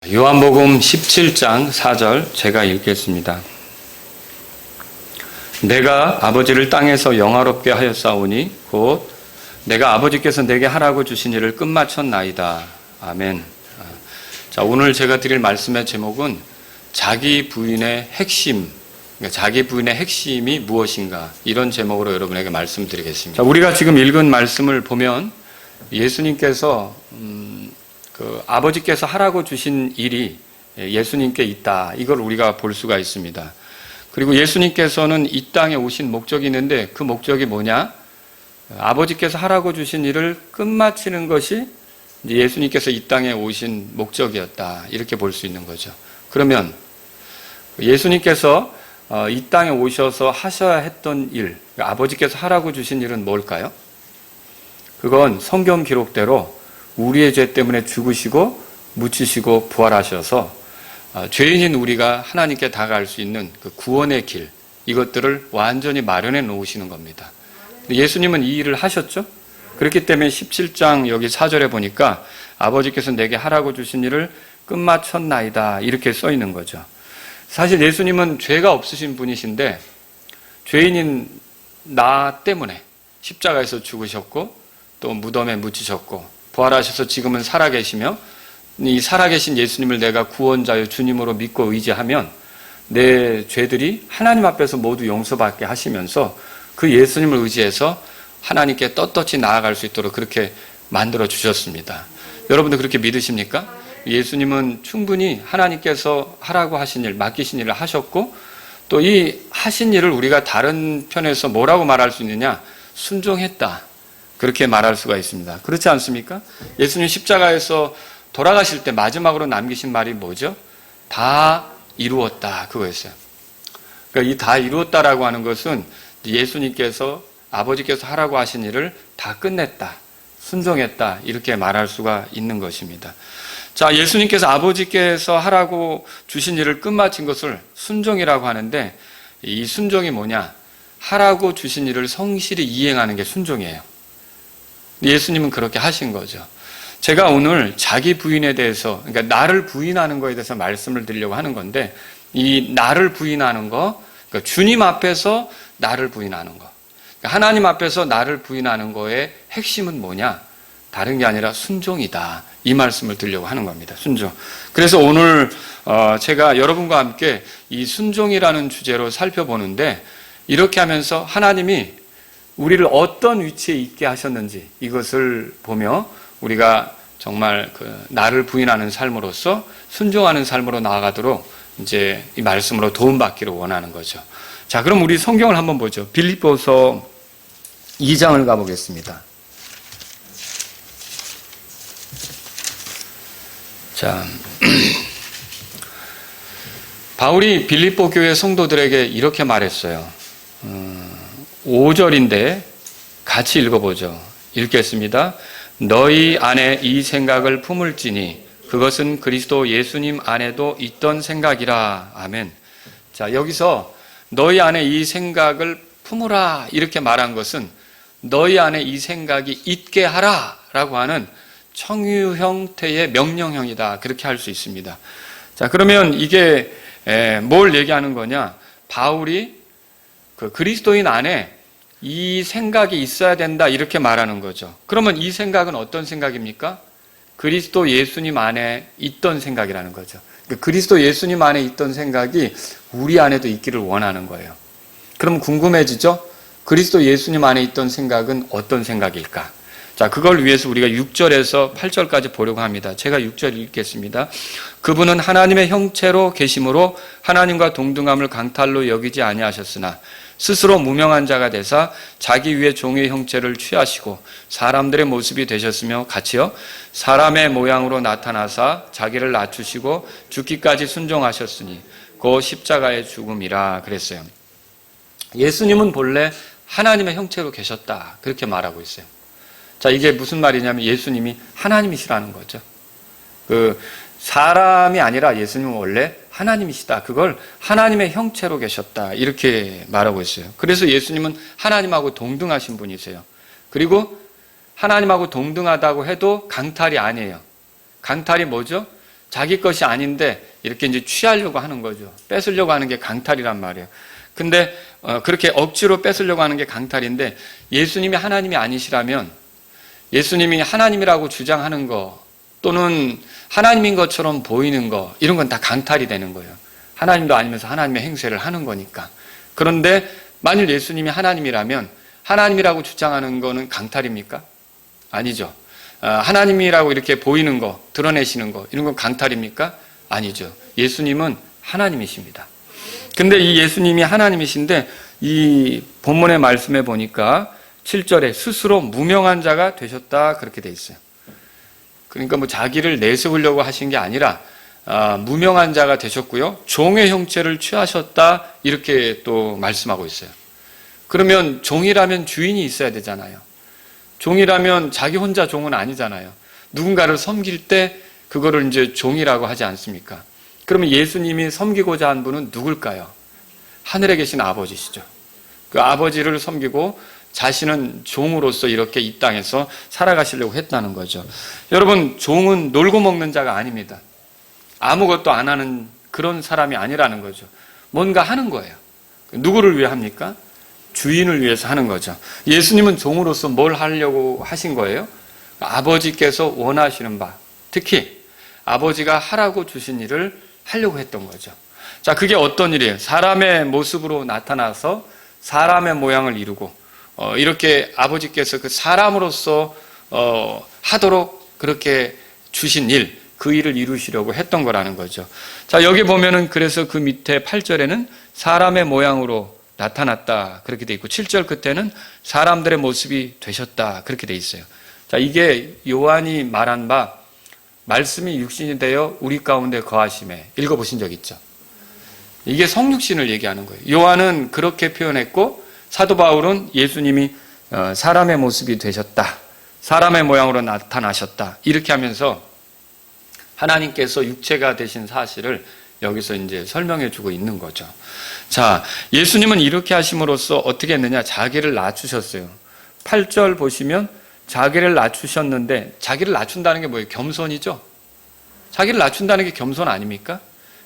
요한복음 17장 4절 제가 읽겠습니다. 내가 아버지를 땅에서 영화롭게 하였사오니 곧 내가 아버지께서 내게 하라고 주신 일을 끝마쳤나이다. 아멘. 자, 오늘 제가 드릴 말씀의 제목은 자기 부인의 핵심, 그러니까 자기 부인의 핵심이 무엇인가, 이런 제목으로 여러분에게 말씀드리겠습니다. 자, 우리가 지금 읽은 말씀을 보면 예수님께서 아버지께서 하라고 주신 일이 예수님께 있다, 이걸 우리가 볼 수가 있습니다. 그리고 예수님께서는 이 땅에 오신 목적이 있는데 그 목적이 뭐냐? 아버지께서 하라고 주신 일을 끝마치는 것이 예수님께서 이 땅에 오신 목적이었다, 이렇게 볼 수 있는 거죠. 그러면 예수님께서 이 땅에 오셔서 하셔야 했던 일, 아버지께서 하라고 주신 일은 뭘까요? 그건 성경 기록대로 우리의 죄 때문에 죽으시고 묻히시고 부활하셔서 죄인인 우리가 하나님께 다가갈 수 있는 그 구원의 길, 이것들을 완전히 마련해 놓으시는 겁니다. 예수님은 이 일을 하셨죠? 그렇기 때문에 17장 여기 4절에 보니까 아버지께서 내게 하라고 주신 일을 끝마쳤나이다, 이렇게 써 있는 거죠. 사실 예수님은 죄가 없으신 분이신데 죄인인 나 때문에 십자가에서 죽으셨고 또 무덤에 묻히셨고 부활하셔서 지금은 살아계시며, 이 살아계신 예수님을 내가 구원자여 주님으로 믿고 의지하면 내 죄들이 하나님 앞에서 모두 용서받게 하시면서 그 예수님을 의지해서 하나님께 떳떳이 나아갈 수 있도록 그렇게 만들어 주셨습니다. 여러분도 그렇게 믿으십니까? 예수님은 충분히 하나님께서 하라고 하신 일, 맡기신 일을 하셨고, 또 이 하신 일을 우리가 다른 편에서 뭐라고 말할 수 있느냐? 순종했다, 그렇게 말할 수가 있습니다. 그렇지 않습니까? 예수님 십자가에서 돌아가실 때 마지막으로 남기신 말이 뭐죠? 다 이루었다, 그거였어요. 그러니까 이 다 이루었다라고 하는 것은 예수님께서 아버지께서 하라고 하신 일을 다 끝냈다, 순종했다, 이렇게 말할 수가 있는 것입니다. 자, 예수님께서 아버지께서 하라고 주신 일을 끝마친 것을 순종이라고 하는데, 이 순종이 뭐냐? 하라고 주신 일을 성실히 이행하는 게 순종이에요. 예수님은 그렇게 하신 거죠. 제가 오늘 자기 부인에 대해서, 그러니까 나를 부인하는 거에 대해서 말씀을 드리려고 하는 건데, 이 나를 부인하는 거, 그러니까 주님 앞에서 나를 부인하는 거, 그러니까 하나님 앞에서 나를 부인하는 거의 핵심은 뭐냐? 다른 게 아니라 순종이다, 이 말씀을 드리려고 하는 겁니다. 순종. 그래서 오늘 제가 여러분과 함께 이 순종이라는 주제로 살펴보는데, 이렇게 하면서 하나님이 우리를 어떤 위치에 있게 하셨는지 이것을 보며 우리가 정말 나를 부인하는 삶으로서 순종하는 삶으로 나아가도록 이제 이 말씀으로 도움받기를 원하는 거죠. 자, 그럼 우리 성경을 한번 보죠. 빌립보서 2장을 가보겠습니다. 자, 바울이 빌립보 교회 성도들에게 이렇게 말했어요. 5절인데 같이 읽어보죠. 읽겠습니다. 너희 안에 이 생각을 품을지니 그것은 그리스도 예수님 안에도 있던 생각이라. 아멘. 자, 여기서 너희 안에 이 생각을 품으라, 이렇게 말한 것은 너희 안에 이 생각이 있게 하라 라고 하는 청유 형태의 명령형이다, 그렇게 할 수 있습니다. 자, 그러면 이게 뭘 얘기하는 거냐? 바울이 그리스도인 안에 이 생각이 있어야 된다, 이렇게 말하는 거죠. 그러면 이 생각은 어떤 생각입니까? 그리스도 예수님 안에 있던 생각이라는 거죠. 그리스도 예수님 안에 있던 생각이 우리 안에도 있기를 원하는 거예요. 그럼 궁금해지죠? 그리스도 예수님 안에 있던 생각은 어떤 생각일까? 자, 그걸 위해서 우리가 6절에서 8절까지 보려고 합니다. 제가 6절 읽겠습니다. 그분은 하나님의 형체로 계심으로 하나님과 동등함을 강탈로 여기지 아니하셨으나 스스로 무명한 자가 되사 자기 위에 종의 형체를 취하시고 사람들의 모습이 되셨으며 같이요 사람의 모양으로 나타나사 자기를 낮추시고 죽기까지 순종하셨으니 그 십자가의 죽음이라 그랬어요. 예수님은 본래 하나님의 형체로 계셨다, 그렇게 말하고 있어요. 자, 이게 무슨 말이냐면 예수님이 하나님이시라는 거죠. 사람이 아니라 예수님은 원래 하나님이시다, 그걸 하나님의 형체로 계셨다, 이렇게 말하고 있어요. 그래서 예수님은 하나님하고 동등하신 분이세요. 그리고 하나님하고 동등하다고 해도 강탈이 아니에요. 강탈이 뭐죠? 자기 것이 아닌데 이렇게 이제 취하려고 하는 거죠. 뺏으려고 하는 게 강탈이란 말이에요. 근데 그렇게 억지로 뺏으려고 하는 게 강탈인데, 예수님이 하나님이 아니시라면 예수님이 하나님이라고 주장하는 거 또는 하나님인 것처럼 보이는 거, 이런 건 다 강탈이 되는 거예요. 하나님도 아니면서 하나님의 행세를 하는 거니까. 그런데 만일 예수님이 하나님이라면 하나님이라고 주장하는 거는 강탈입니까? 아니죠. 하나님이라고 이렇게 보이는 거, 드러내시는 거, 이런 건 강탈입니까? 아니죠. 예수님은 하나님이십니다. 근데 이 예수님이 하나님이신데, 이 본문의 말씀에 보니까 7절에 스스로 무명한 자가 되셨다, 그렇게 돼 있어요. 그러니까 뭐 자기를 내세우려고 하신 게 아니라 무명한 자가 되셨고요, 종의 형체를 취하셨다, 이렇게 또 말씀하고 있어요. 그러면 종이라면 주인이 있어야 되잖아요. 종이라면 자기 혼자 종은 아니잖아요. 누군가를 섬길 때 그거를 이제 종이라고 하지 않습니까? 그러면 예수님이 섬기고자 한 분은 누굴까요? 하늘에 계신 아버지시죠. 그 아버지를 섬기고 자신은 종으로서 이렇게 이 땅에서 살아가시려고 했다는 거죠. 여러분, 종은 놀고 먹는 자가 아닙니다. 아무것도 안 하는 그런 사람이 아니라는 거죠. 뭔가 하는 거예요. 누구를 위해 합니까? 주인을 위해서 하는 거죠. 예수님은 종으로서 뭘 하려고 하신 거예요? 아버지께서 원하시는 바, 특히 아버지가 하라고 주신 일을 하려고 했던 거죠. 자, 그게 어떤 일이에요? 사람의 모습으로 나타나서 사람의 모양을 이루고 이렇게 아버지께서 그 사람으로서 하도록 그렇게 주신 일, 그 일을 이루시려고 했던 거라는 거죠. 자, 여기 보면은 그래서 그 밑에 8절에는 사람의 모양으로 나타났다, 그렇게 돼 있고 7절 끝에는 사람들의 모습이 되셨다, 그렇게 돼 있어요. 자, 이게 요한이 말한 바 말씀이 육신이 되어 우리 가운데 거하심에, 읽어보신 적 있죠? 이게 성육신을 얘기하는 거예요. 요한은 그렇게 표현했고 사도 바울은 예수님이 사람의 모습이 되셨다, 사람의 모양으로 나타나셨다, 이렇게 하면서 하나님께서 육체가 되신 사실을 여기서 이제 설명해 주고 있는 거죠. 자, 예수님은 이렇게 하심으로써 어떻게 했느냐? 자기를 낮추셨어요. 8절 보시면 자기를 낮추셨는데, 자기를 낮춘다는 게 뭐예요? 겸손이죠? 자기를 낮춘다는 게 겸손 아닙니까?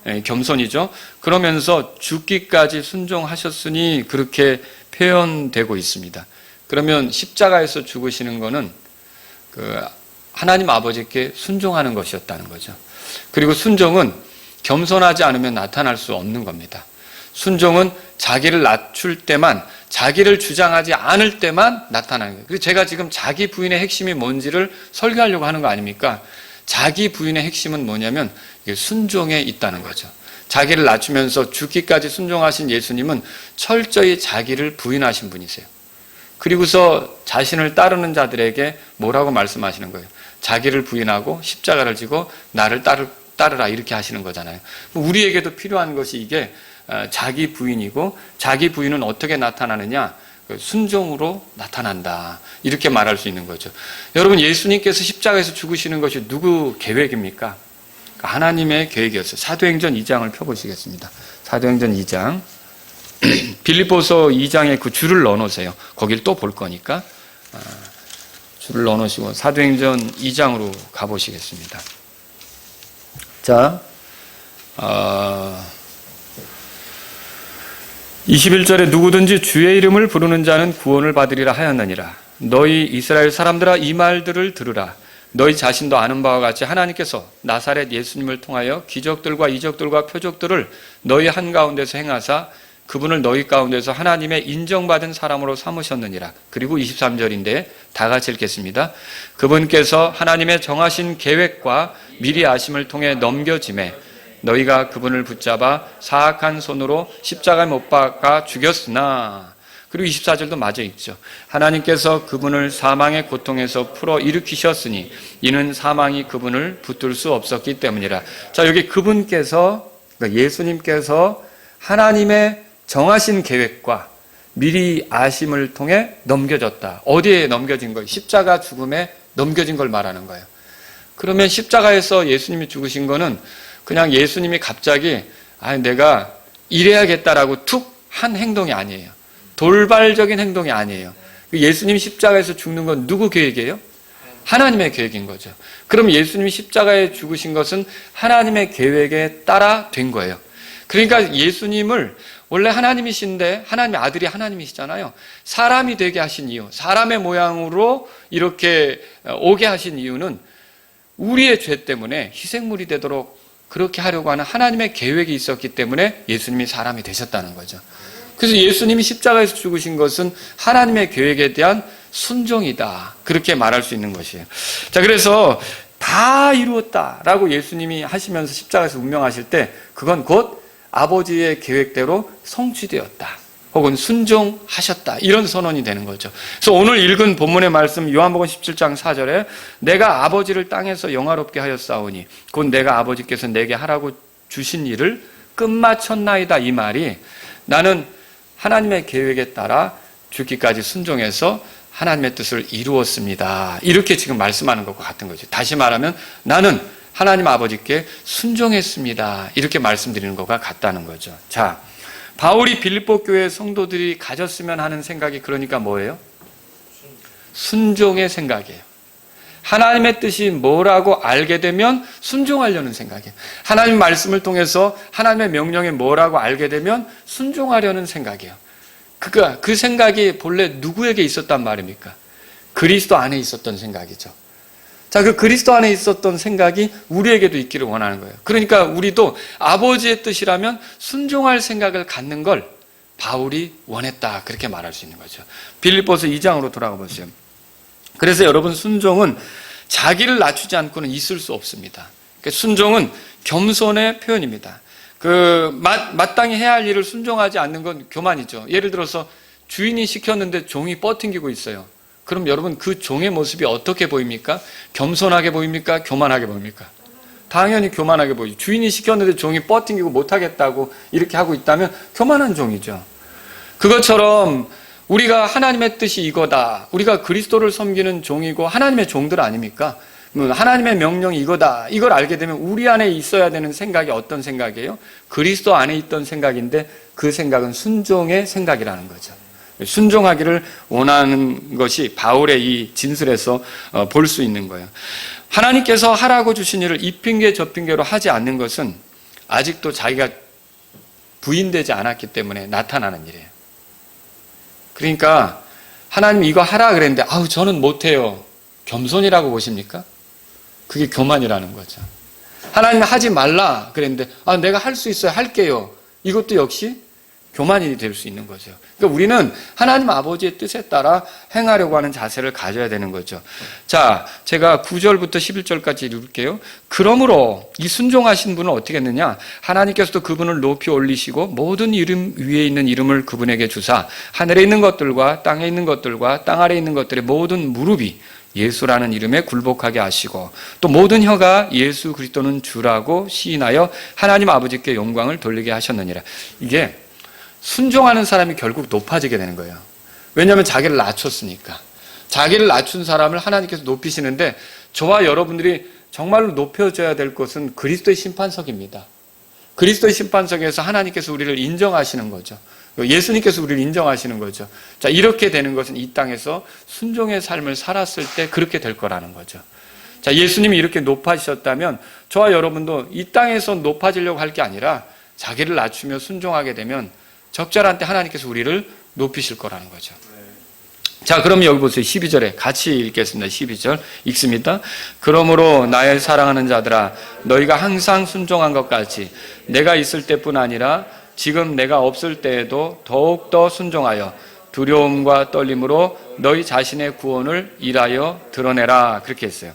네, 겸손이죠. 그러면서 죽기까지 순종하셨으니 그렇게 표현되고 있습니다. 그러면 십자가에서 죽으시는 거는 그 하나님 아버지께 순종하는 것이었다는 거죠. 그리고 순종은 겸손하지 않으면 나타날 수 없는 겁니다. 순종은 자기를 낮출 때만, 자기를 주장하지 않을 때만 나타나는 거예요. 그래서 제가 지금 자기 부인의 핵심이 뭔지를 설교하려고 하는 거 아닙니까? 자기 부인의 핵심은 뭐냐면 순종에 있다는 거죠. 자기를 낮추면서 죽기까지 순종하신 예수님은 철저히 자기를 부인하신 분이세요. 그리고서 자신을 따르는 자들에게 뭐라고 말씀하시는 거예요? 자기를 부인하고 십자가를 지고 나를 따르라, 이렇게 하시는 거잖아요. 우리에게도 필요한 것이 이게 자기 부인이고, 자기 부인은 어떻게 나타나느냐? 순종으로 나타난다, 이렇게 말할 수 있는 거죠. 여러분, 예수님께서 십자가에서 죽으시는 것이 누구 계획입니까? 하나님의 계획이었어요. 사도행전 2장을 펴보시겠습니다. 사도행전 2장. 빌립보서 2장에 그 줄을 넣어놓으세요. 거길 또 볼 거니까 줄을 넣어놓으시고 사도행전 2장으로 가보시겠습니다. 자, 21절에 누구든지 주의 이름을 부르는 자는 구원을 받으리라 하였느니라. 너희 이스라엘 사람들아, 이 말들을 들으라. 너희 자신도 아는 바와 같이 하나님께서 나사렛 예수님을 통하여 기적들과 이적들과 표적들을 너희 한가운데서 행하사 그분을 너희 가운데서 하나님의 인정받은 사람으로 삼으셨느니라. 그리고 23절인데 다 같이 읽겠습니다. 그분께서 하나님의 정하신 계획과 미리 아심을 통해 넘겨짐에 너희가 그분을 붙잡아 사악한 손으로 십자가에 못 박아 죽였으나, 그리고 24절도 맞아 있죠. 하나님께서 그분을 사망의 고통에서 풀어 일으키셨으니 이는 사망이 그분을 붙들 수 없었기 때문이라. 자, 여기 그분께서, 그러니까 예수님께서 하나님의 정하신 계획과 미리 아심을 통해 넘겨졌다. 어디에 넘겨진 거예요? 십자가 죽음에 넘겨진 걸 말하는 거예요. 그러면 십자가에서 예수님이 죽으신 거는 그냥 예수님이 갑자기 내가 이래야겠다라고 툭 한 행동이 아니에요. 돌발적인 행동이 아니에요. 예수님 십자가에서 죽는 건 누구 계획이에요? 하나님의 계획인 거죠. 그럼 예수님이 십자가에 죽으신 것은 하나님의 계획에 따라 된 거예요. 그러니까 예수님을 원래 하나님이신데 하나님의 아들이 하나님이시잖아요. 사람이 되게 하신 이유, 사람의 모양으로 이렇게 오게 하신 이유는 우리의 죄 때문에 희생물이 되도록 그렇게 하려고 하는 하나님의 계획이 있었기 때문에 예수님이 사람이 되셨다는 거죠. 그래서 예수님이 십자가에서 죽으신 것은 하나님의 계획에 대한 순종이다. 그렇게 말할 수 있는 것이에요. 자, 그래서 다 이루었다라고 예수님이 하시면서 십자가에서 운명하실 때 그건 곧 아버지의 계획대로 성취되었다. 혹은 순종하셨다. 이런 선언이 되는 거죠. 그래서 오늘 읽은 본문의 말씀 요한복음 17장 4절에 내가 아버지를 땅에서 영화롭게 하였사오니 곧 내가 아버지께서 내게 하라고 주신 일을 끝마쳤나이다. 이 말이 나는 하나님의 계획에 따라 죽기까지 순종해서 하나님의 뜻을 이루었습니다. 이렇게 지금 말씀하는 것과 같은 거죠. 다시 말하면 나는 하나님 아버지께 순종했습니다. 이렇게 말씀드리는 것과 같다는 거죠. 자, 바울이 빌립보 교회 성도들이 가졌으면 하는 생각이 그러니까 뭐예요? 순종의 생각이에요. 하나님의 뜻이 뭐라고 알게 되면 순종하려는 생각이에요. 하나님 말씀을 통해서 하나님의 명령이 뭐라고 알게 되면 순종하려는 생각이에요. 그 생각이 본래 누구에게 있었단 말입니까? 그리스도 안에 있었던 생각이죠. 자, 그 그리스도 안에 있었던 생각이 우리에게도 있기를 원하는 거예요. 그러니까 우리도 아버지의 뜻이라면 순종할 생각을 갖는 걸 바울이 원했다. 그렇게 말할 수 있는 거죠. 빌립보서 2장으로 돌아가 보세요. 그래서 여러분, 순종은 자기를 낮추지 않고는 있을 수 없습니다. 그러니까 순종은 겸손의 표현입니다. 마땅히 해야 할 일을 순종하지 않는 건 교만이죠. 예를 들어서 주인이 시켰는데 종이 뻗팅기고 있어요. 그럼 여러분, 그 종의 모습이 어떻게 보입니까? 겸손하게 보입니까? 교만하게 보입니까? 당연히 교만하게 보이죠. 주인이 시켰는데 종이 뻗팅기고 못하겠다고 이렇게 하고 있다면 교만한 종이죠. 그것처럼 우리가 하나님의 뜻이 이거다. 우리가 그리스도를 섬기는 종이고 하나님의 종들 아닙니까? 하나님의 명령이 이거다. 이걸 알게 되면 우리 안에 있어야 되는 생각이 어떤 생각이에요? 그리스도 안에 있던 생각인데 그 생각은 순종의 생각이라는 거죠. 순종하기를 원하는 것이 바울의 이 진술에서 볼 수 있는 거예요. 하나님께서 하라고 주신 일을 이 핑계 저 핑계로 하지 않는 것은 아직도 자기가 부인되지 않았기 때문에 나타나는 일이에요. 그러니까 하나님 이거 하라 그랬는데 저는 못해요. 겸손이라고 보십니까? 그게 교만이라는 거죠. 하나님 하지 말라 그랬는데 내가 할 수 있어요. 할게요. 이것도 역시 교만이 될 수 있는 거죠. 그러니까 우리는 하나님 아버지의 뜻에 따라 행하려고 하는 자세를 가져야 되는 거죠. 자, 제가 9절부터 11절까지 읽을게요. 그러므로 이 순종하신 분은 어떻게 했느냐? 하나님께서도 그분을 높이 올리시고 모든 이름 위에 있는 이름을 그분에게 주사 하늘에 있는 것들과 땅에 있는 것들과 땅 아래에 있는 것들의 모든 무릎이 예수라는 이름에 굴복하게 하시고 또 모든 혀가 예수 그리스도는 주라고 시인하여 하나님 아버지께 영광을 돌리게 하셨느니라. 이게 순종하는 사람이 결국 높아지게 되는 거예요. 왜냐하면 자기를 낮췄으니까. 자기를 낮춘 사람을 하나님께서 높이시는데 저와 여러분들이 정말로 높여져야 될 것은 그리스도의 심판석입니다. 그리스도의 심판석에서 하나님께서 우리를 인정하시는 거죠. 예수님께서 우리를 인정하시는 거죠. 자, 이렇게 되는 것은 이 땅에서 순종의 삶을 살았을 때 그렇게 될 거라는 거죠. 자, 예수님이 이렇게 높아지셨다면 저와 여러분도 이 땅에서 높아지려고 할 게 아니라 자기를 낮추며 순종하게 되면 적절한 때 하나님께서 우리를 높이실 거라는 거죠. 자, 그럼 여기 보세요. 12절에 같이 읽겠습니다. 12절 읽습니다. 그러므로 나의 사랑하는 자들아 너희가 항상 순종한 것 같이 내가 있을 때뿐 아니라 지금 내가 없을 때에도 더욱더 순종하여 두려움과 떨림으로 너희 자신의 구원을 일하여 드러내라. 그렇게 했어요.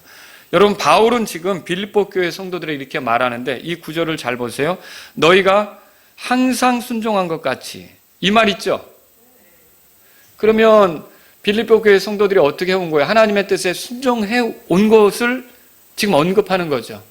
여러분, 바울은 지금 빌립보 교회 성도들이 이렇게 말하는데 이 구절을 잘 보세요. 너희가 항상 순종한 것 같이, 이 말 있죠? 그러면 빌립보 교회 성도들이 어떻게 해온 거예요? 하나님의 뜻에 순종해 온 것을 지금 언급하는 거죠.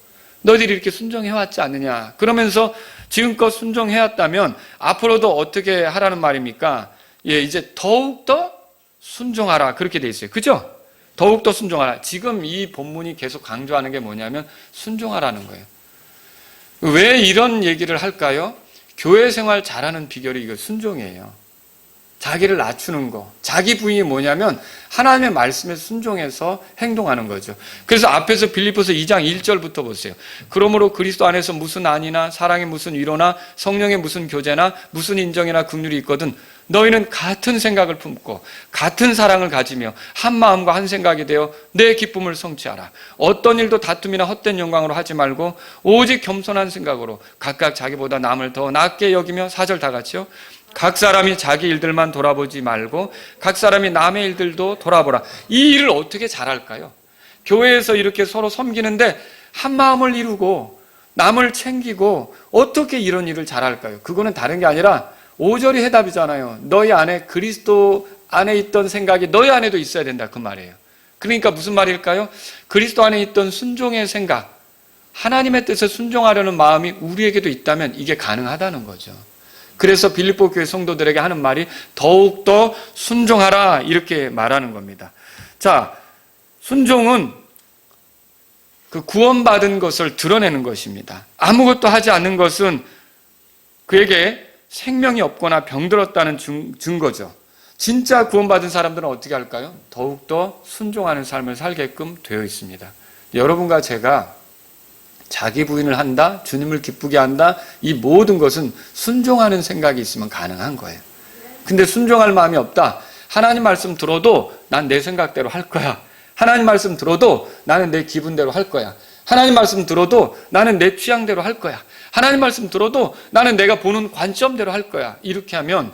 너희들이 이렇게 순종해왔지 않느냐. 그러면서 지금껏 순종해왔다면 앞으로도 어떻게 하라는 말입니까? 이제 더욱더 순종하라. 그렇게 돼 있어요. 그죠? 더욱더 순종하라. 지금 이 본문이 계속 강조하는 게 뭐냐면 순종하라는 거예요. 왜 이런 얘기를 할까요? 교회 생활 잘하는 비결이 이거 순종이에요. 자기를 낮추는 거. 자기 부인이 뭐냐면 하나님의 말씀에 순종해서 행동하는 거죠. 그래서 앞에서 빌립보서 2장 1절부터 보세요. 그러므로 그리스도 안에서 무슨 안이나 사랑의 무슨 위로나 성령의 무슨 교제나 무슨 인정이나 긍휼이 있거든 너희는 같은 생각을 품고 같은 사랑을 가지며 한 마음과 한 생각이 되어 내 기쁨을 성취하라. 어떤 일도 다툼이나 헛된 영광으로 하지 말고 오직 겸손한 생각으로 각각 자기보다 남을 더 낮게 여기며 4절 다 같이요. 각 사람이 자기 일들만 돌아보지 말고 각 사람이 남의 일들도 돌아보라. 이 일을 어떻게 잘할까요? 교회에서 이렇게 서로 섬기는데 한 마음을 이루고 남을 챙기고 어떻게 이런 일을 잘할까요? 그거는 다른 게 아니라 5절이 해답이잖아요. 너희 안에 그리스도 안에 있던 생각이 너희 안에도 있어야 된다 그 말이에요. 그러니까 무슨 말일까요? 그리스도 안에 있던 순종의 생각, 하나님의 뜻에 순종하려는 마음이 우리에게도 있다면 이게 가능하다는 거죠. 그래서 빌립보 교회 성도들에게 하는 말이 더욱더 순종하라 이렇게 말하는 겁니다. 자, 순종은 그 구원받은 것을 드러내는 것입니다. 아무것도 하지 않는 것은 그에게 생명이 없거나 병들었다는 증거죠. 진짜 구원받은 사람들은 어떻게 할까요? 더욱더 순종하는 삶을 살게끔 되어 있습니다. 여러분과 제가 자기 부인을 한다, 주님을 기쁘게 한다, 이 모든 것은 순종하는 생각이 있으면 가능한 거예요. 근데 순종할 마음이 없다. 하나님 말씀 들어도 난 내 생각대로 할 거야. 하나님 말씀 들어도 나는 내 기분대로 할 거야. 하나님 말씀 들어도 나는 내 취향대로 할 거야. 하나님 말씀 들어도 나는 내가 보는 관점대로 할 거야. 이렇게 하면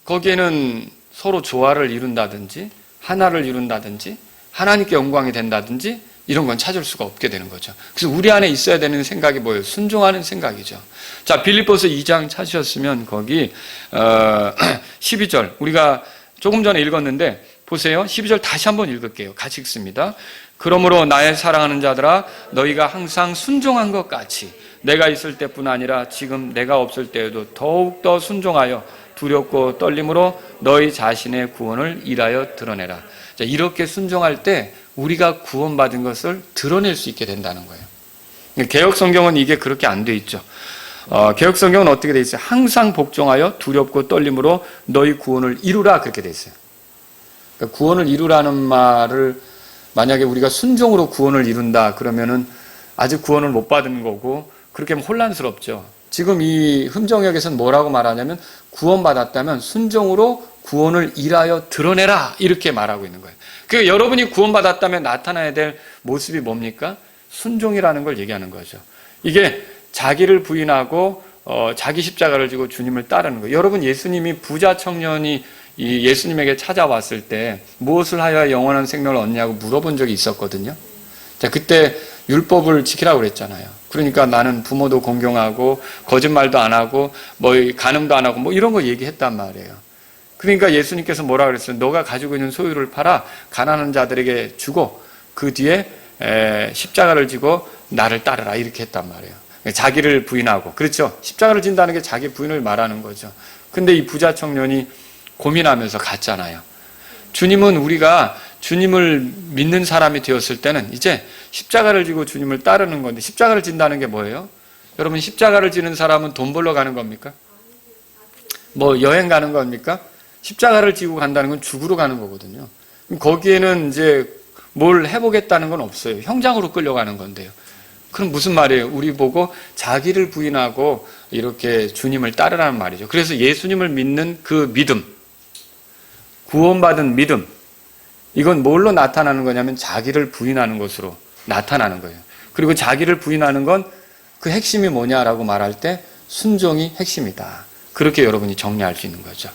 거기에는 서로 조화를 이룬다든지 하나를 이룬다든지 하나님께 영광이 된다든지 이런 건 찾을 수가 없게 되는 거죠. 그래서 우리 안에 있어야 되는 생각이 뭐예요? 순종하는 생각이죠. 자, 빌립보서 2장 찾으셨으면 거기 12절 우리가 조금 전에 읽었는데 보세요. 12절 다시 한번 읽을게요. 같이 읽습니다. 그러므로 나의 사랑하는 자들아 너희가 항상 순종한 것 같이 내가 있을 때뿐 아니라 지금 내가 없을 때에도 더욱더 순종하여 두렵고 떨림으로 너희 자신의 구원을 일하여 드러내라. 자, 이렇게 순종할 때 우리가 구원받은 것을 드러낼 수 있게 된다는 거예요. 개혁성경은 이게 그렇게 안 돼 있죠. 개혁성경은 어떻게 돼 있어요? 항상 복종하여 두렵고 떨림으로 너희 구원을 이루라 그렇게 돼 있어요. 그러니까 구원을 이루라는 말을 만약에 우리가 순종으로 구원을 이룬다 그러면은 아직 구원을 못 받은 거고 그렇게 하면 혼란스럽죠. 지금 이 흠정역에서는 뭐라고 말하냐면 구원받았다면 순종으로 구원을 일하여 드러내라 이렇게 말하고 있는 거예요. 그러니까 여러분이 구원받았다면 나타나야 될 모습이 뭡니까? 순종이라는 걸 얘기하는 거죠. 이게 자기를 부인하고 자기 십자가를 지고 주님을 따르는 거예요. 여러분 예수님이 부자 청년이 이 예수님에게 찾아왔을 때 무엇을 하여야 영원한 생명을 얻냐고 물어본 적이 있었거든요. 자, 그때 율법을 지키라고 그랬잖아요. 그러니까 나는 부모도 공경하고 거짓말도 안 하고 뭐 간음도 안 하고 뭐 이런 거 얘기했단 말이에요. 그러니까 예수님께서 뭐라 그랬어요? 너가 가지고 있는 소유를 팔아 가난한 자들에게 주고 그 뒤에 십자가를 지고 나를 따르라 이렇게 했단 말이에요. 자기를 부인하고 그렇죠. 십자가를 진다는 게 자기 부인을 말하는 거죠. 근데 이 부자 청년이 고민하면서 갔잖아요. 주님은 우리가 주님을 믿는 사람이 되었을 때는 이제 십자가를 지고 주님을 따르는 건데 십자가를 진다는 게 뭐예요? 여러분 십자가를 지는 사람은 돈 벌러 가는 겁니까? 뭐 여행 가는 겁니까? 십자가를 지고 간다는 건 죽으러 가는 거거든요. 거기에는 이제 뭘 해보겠다는 건 없어요. 형장으로 끌려가는 건데요. 그럼 무슨 말이에요? 우리 보고 자기를 부인하고 이렇게 주님을 따르라는 말이죠. 그래서 예수님을 믿는 그 믿음, 구원받은 믿음, 이건 뭘로 나타나는 거냐면 자기를 부인하는 것으로 나타나는 거예요. 그리고 자기를 부인하는 건 그 핵심이 뭐냐라고 말할 때 순종이 핵심이다. 그렇게 여러분이 정리할 수 있는 거죠.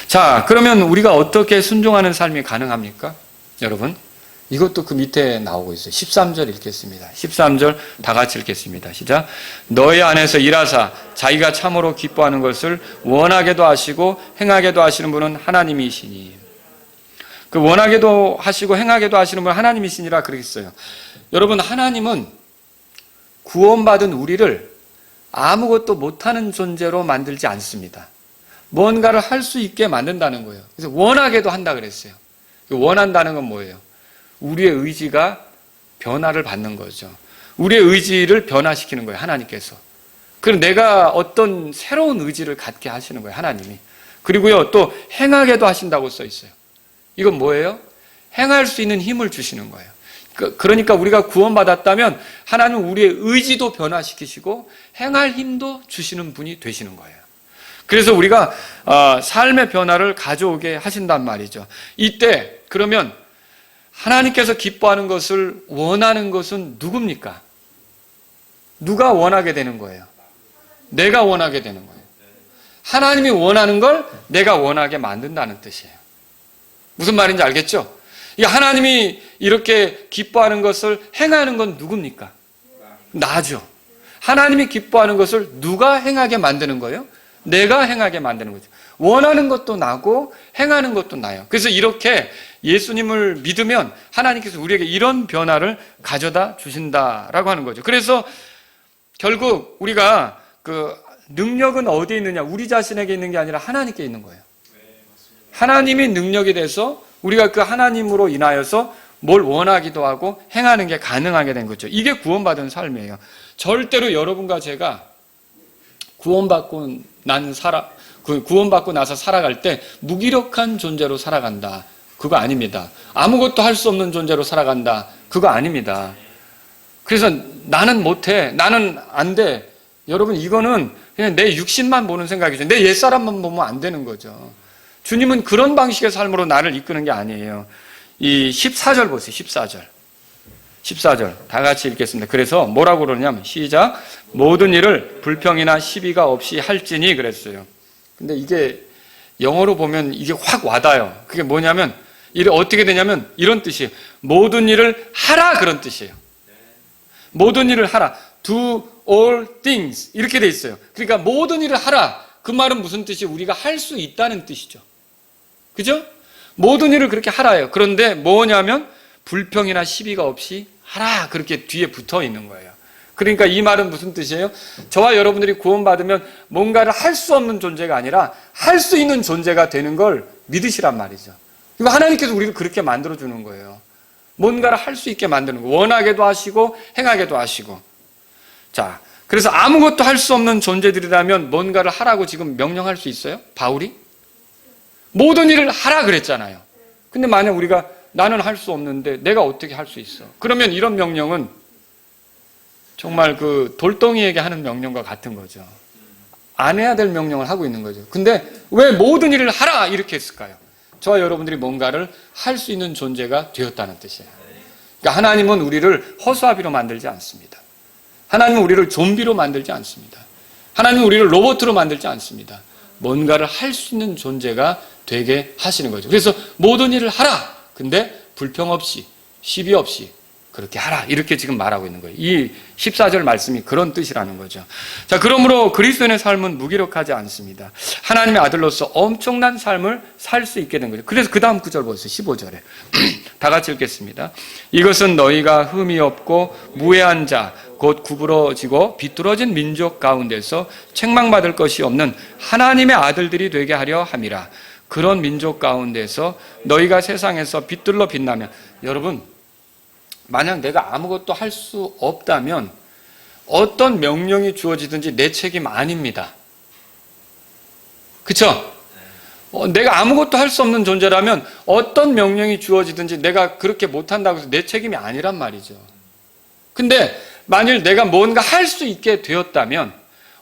자, 그러면 우리가 어떻게 순종하는 삶이 가능합니까? 여러분, 이것도 그 밑에 나오고 있어요. 13절 읽겠습니다. 13절 다 같이 읽겠습니다. 시작. 너희 안에서 일하사 자기가 참으로 기뻐하는 것을 원하게도 하시고 행하게도 하시는 분은 하나님이시니. 그 원하게도 하시고 행하게도 하시는 분은 하나님이시니라 그러겠어요. 여러분, 하나님은 구원받은 우리를 아무것도 못하는 존재로 만들지 않습니다. 뭔가를 할 수 있게 만든다는 거예요. 그래서 원하게도 한다 그랬어요. 원한다는 건 뭐예요? 우리의 의지가 변화를 받는 거죠. 우리의 의지를 변화시키는 거예요, 하나님께서. 그럼 내가 어떤 새로운 의지를 갖게 하시는 거예요, 하나님이. 그리고요, 또 행하게도 하신다고 써 있어요. 이건 뭐예요? 행할 수 있는 힘을 주시는 거예요. 그러니까 우리가 구원받았다면 하나님은 우리의 의지도 변화시키시고 행할 힘도 주시는 분이 되시는 거예요. 그래서 우리가 삶의 변화를 가져오게 하신단 말이죠. 이때 그러면 하나님께서 기뻐하는 것을 원하는 것은 누굽니까? 누가 원하게 되는 거예요? 내가 원하게 되는 거예요. 하나님이 원하는 걸 내가 원하게 만든다는 뜻이에요. 무슨 말인지 알겠죠? 하나님이 이렇게 기뻐하는 것을 행하는 건 누굽니까? 나죠. 하나님이 기뻐하는 것을 누가 행하게 만드는 거예요? 내가 행하게 만드는 거죠. 원하는 것도 나고 행하는 것도 나요. 그래서 이렇게 예수님을 믿으면 하나님께서 우리에게 이런 변화를 가져다 주신다라고 하는 거죠. 그래서 결국 우리가 그 능력은 어디에 있느냐? 우리 자신에게 있는 게 아니라 하나님께 있는 거예요. 하나님이 능력이 돼서 우리가 그 하나님으로 인하여서 뭘 원하기도 하고 행하는 게 가능하게 된 거죠. 이게 구원받은 삶이에요. 절대로 여러분과 제가 구원받고 나서 살아갈 때 무기력한 존재로 살아간다. 그거 아닙니다. 아무것도 할 수 없는 존재로 살아간다. 그거 아닙니다. 그래서 나는 못해. 나는 안 돼. 여러분, 이거는 그냥 내 육신만 보는 생각이죠. 내 옛사람만 보면 안 되는 거죠. 주님은 그런 방식의 삶으로 나를 이끄는 게 아니에요. 이 14절 보세요. 14절 다 같이 읽겠습니다. 그래서 뭐라고 그러냐면 시작. 모든 일을 불평이나 시비가 없이 할지니 그랬어요. 근데 이게 영어로 보면 이게 확 와닿아요. 그게 뭐냐면 일이 어떻게 되냐면 이런 뜻이에요. 모든 일을 하라 그런 뜻이에요. 모든 일을 하라. Do all things 이렇게 돼 있어요. 그러니까 모든 일을 하라. 그 말은 무슨 뜻이에요? 우리가 할 수 있다는 뜻이죠. 그죠? 모든 일을 그렇게 하라예요. 그런데 뭐냐면 불평이나 시비가 없이 하라. 그렇게 뒤에 붙어 있는 거예요. 그러니까 이 말은 무슨 뜻이에요? 저와 여러분들이 구원받으면 뭔가를 할 수 없는 존재가 아니라 할 수 있는 존재가 되는 걸 믿으시란 말이죠. 이거 하나님께서 우리를 그렇게 만들어주는 거예요. 뭔가를 할 수 있게 만드는 거예요. 원하게도 하시고 행하게도 하시고. 자, 그래서 아무것도 할 수 없는 존재들이라면 뭔가를 하라고 지금 명령할 수 있어요? 바울이? 모든 일을 하라 그랬잖아요. 근데 만약 우리가 나는 할 수 없는데 내가 어떻게 할 수 있어? 그러면 이런 명령은 정말 그 돌덩이에게 하는 명령과 같은 거죠. 안 해야 될 명령을 하고 있는 거죠. 근데 왜 모든 일을 하라 이렇게 했을까요? 저와 여러분들이 뭔가를 할 수 있는 존재가 되었다는 뜻이에요. 그러니까 하나님은 우리를 허수아비로 만들지 않습니다. 하나님은 우리를 좀비로 만들지 않습니다. 하나님은 우리를 로봇으로 만들지 않습니다. 뭔가를 할 수 있는 존재가 되게 하시는 거죠. 그래서 모든 일을 하라. 근데 불평 없이 시비 없이 그렇게 하라. 이렇게 지금 말하고 있는 거예요. 이 14절 말씀이 그런 뜻이라는 거죠. 자, 그러므로 그리스도인의 삶은 무기력하지 않습니다. 하나님의 아들로서 엄청난 삶을 살 수 있게 된 거죠. 그래서 그 다음 구절 보세요. 15절에. 다 같이 읽겠습니다. 이것은 너희가 흠이 없고 무해한 자, 곧 구부러지고 비뚤어진 민족 가운데서 책망받을 것이 없는 하나님의 아들들이 되게 하려 함이라. 그런 민족 가운데서 너희가 세상에서 빛들로 빛나면, 여러분, 만약 내가 아무것도 할 수 없다면 어떤 명령이 주어지든지 내 책임 아닙니다. 그쵸? 내가 아무것도 할 수 없는 존재라면 어떤 명령이 주어지든지 내가 그렇게 못한다고 해서 내 책임이 아니란 말이죠. 근데 만일 내가 뭔가 할 수 있게 되었다면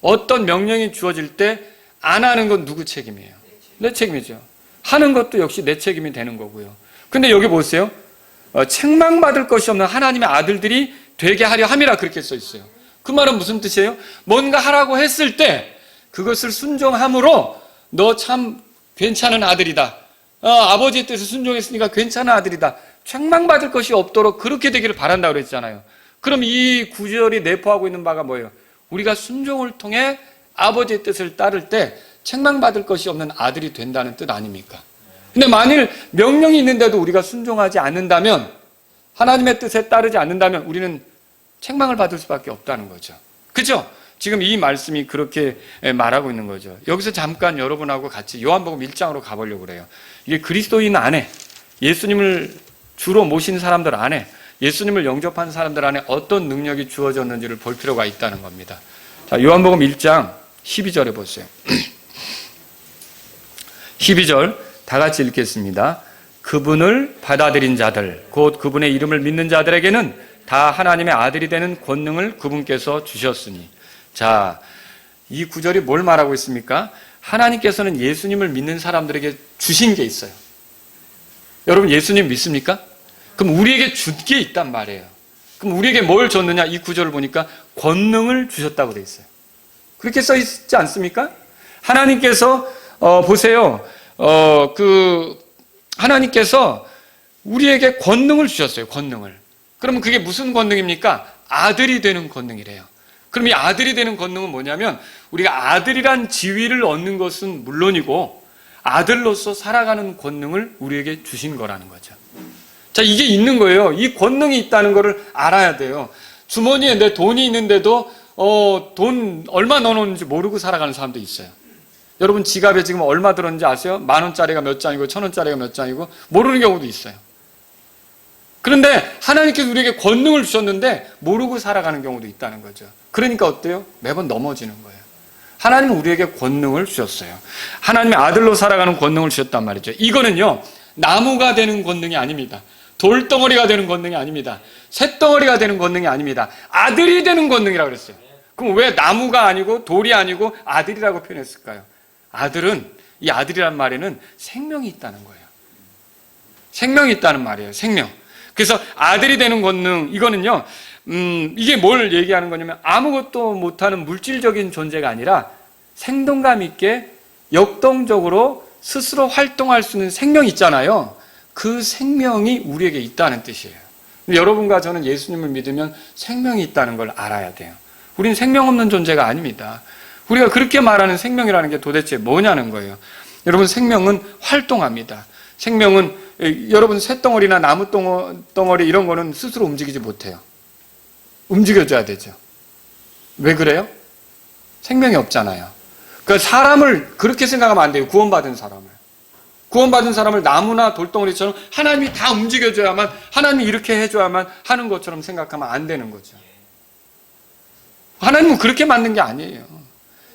어떤 명령이 주어질 때 안 하는 건 누구 책임이에요? 내 책임이죠. 하는 것도 역시 내 책임이 되는 거고요. 근데 여기 보세요. 책망받을 것이 없는 하나님의 아들들이 되게 하려 함이라 그렇게 써 있어요. 그 말은 무슨 뜻이에요? 뭔가 하라고 했을 때 그것을 순종함으로 너 참 괜찮은 아들이다. 아버지의 뜻을 순종했으니까 괜찮은 아들이다. 책망받을 것이 없도록 그렇게 되기를 바란다고 그랬잖아요. 그럼 이 구절이 내포하고 있는 바가 뭐예요? 우리가 순종을 통해 아버지의 뜻을 따를 때 책망받을 것이 없는 아들이 된다는 뜻 아닙니까? 근데 만일 명령이 있는데도 우리가 순종하지 않는다면, 하나님의 뜻에 따르지 않는다면 우리는 책망을 받을 수밖에 없다는 거죠. 그죠? 지금 이 말씀이 그렇게 말하고 있는 거죠. 여기서 잠깐 여러분하고 같이 요한복음 1장으로 가보려고 그래요. 이게 그리스도인 안에, 예수님을 주로 모신 사람들 안에, 예수님을 영접한 사람들 안에 어떤 능력이 주어졌는지를 볼 필요가 있다는 겁니다. 자, 요한복음 1장 12절에 보세요. 12절 다 같이 읽겠습니다. 그분을 받아들인 자들, 곧 그분의 이름을 믿는 자들에게는 다 하나님의 아들이 되는 권능을 그분께서 주셨으니. 자, 이 구절이 뭘 말하고 있습니까? 하나님께서는 예수님을 믿는 사람들에게 주신 게 있어요. 여러분 예수님 믿습니까? 그럼 우리에게 준 게 있단 말이에요. 그럼 우리에게 뭘 줬느냐? 이 구절을 보니까 권능을 주셨다고 돼 있어요. 그렇게 써 있지 않습니까? 하나님께서 보세요. 하나님께서 우리에게 권능을 주셨어요. 권능을. 그러면 그게 무슨 권능입니까? 아들이 되는 권능이래요. 그럼 이 아들이 되는 권능은 뭐냐면 우리가 아들이란 지위를 얻는 것은 물론이고 아들로서 살아가는 권능을 우리에게 주신 거라는 거죠. 자, 이게 있는 거예요. 이 권능이 있다는 것을 알아야 돼요. 주머니에 내 돈이 있는데도 돈 얼마 넣어놓는지 모르고 살아가는 사람도 있어요. 여러분 지갑에 지금 얼마 들었는지 아세요? 10,000원짜리가 몇 장이고 1,000원짜리가 몇 장이고 모르는 경우도 있어요. 그런데 하나님께서 우리에게 권능을 주셨는데 모르고 살아가는 경우도 있다는 거죠. 그러니까 어때요? 매번 넘어지는 거예요. 하나님은 우리에게 권능을 주셨어요. 하나님의 아들로 살아가는 권능을 주셨단 말이죠. 이거는요, 나무가 되는 권능이 아닙니다. 돌덩어리가 되는 권능이 아닙니다. 쇳덩어리가 되는 권능이 아닙니다. 아들이 되는 권능이라고 그랬어요. 그럼 왜 나무가 아니고 돌이 아니고 아들이라고 표현했을까요? 아들은, 이 아들이란 말에는 생명이 있다는 거예요. 생명이 있다는 말이에요. 생명. 그래서 아들이 되는 권능, 이거는요, 이게 뭘 얘기하는 거냐면 아무것도 못하는 물질적인 존재가 아니라 생동감 있게 역동적으로 스스로 활동할 수 있는 생명이 있잖아요. 그 생명이 우리에게 있다는 뜻이에요. 여러분과 저는 예수님을 믿으면 생명이 있다는 걸 알아야 돼요. 우리는 생명 없는 존재가 아닙니다. 우리가 그렇게 말하는 생명이라는 게 도대체 뭐냐는 거예요. 여러분, 생명은 활동합니다. 생명은, 여러분 쇳덩어리나 나무 덩어리 이런 거는 스스로 움직이지 못해요. 움직여줘야 되죠. 왜 그래요? 생명이 없잖아요. 그러니까 사람을 그렇게 생각하면 안 돼요. 구원받은 사람을 나무나 돌덩어리처럼 하나님이 다 움직여줘야만, 하나님이 이렇게 해줘야만 하는 것처럼 생각하면 안 되는 거죠. 하나님은 그렇게 만든 게 아니에요.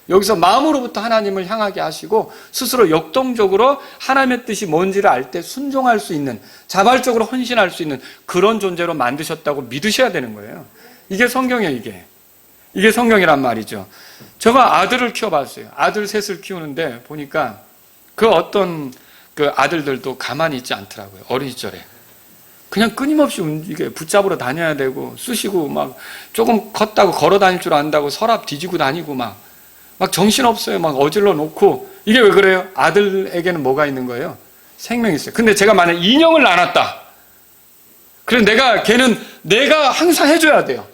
여기서 마음으로부터 하나님을 향하게 하시고 스스로 역동적으로 하나님의 뜻이 뭔지를 알 때 순종할 수 있는, 자발적으로 헌신할 수 있는 그런 존재로 만드셨다고 믿으셔야 되는 거예요. 이게 성경이에요. 이게 성경이란 말이죠. 제가 아들을 키워봤어요. 아들 셋을 키우는데 보니까 그 어떤 그 아들들도 가만히 있지 않더라고요. 어린 시절에. 그냥 끊임없이 이게 붙잡으러 다녀야 되고, 쑤시고 막 조금 컸다고 걸어 다닐 줄 안다고 서랍 뒤지고 다니고 막 정신없어요. 막 어질러 놓고. 이게 왜 그래요? 아들에게는 뭐가 있는 거예요? 생명이 있어요. 근데 제가 만약 인형을 낳았다. 그래서 걔는 내가 항상 해줘야 돼요.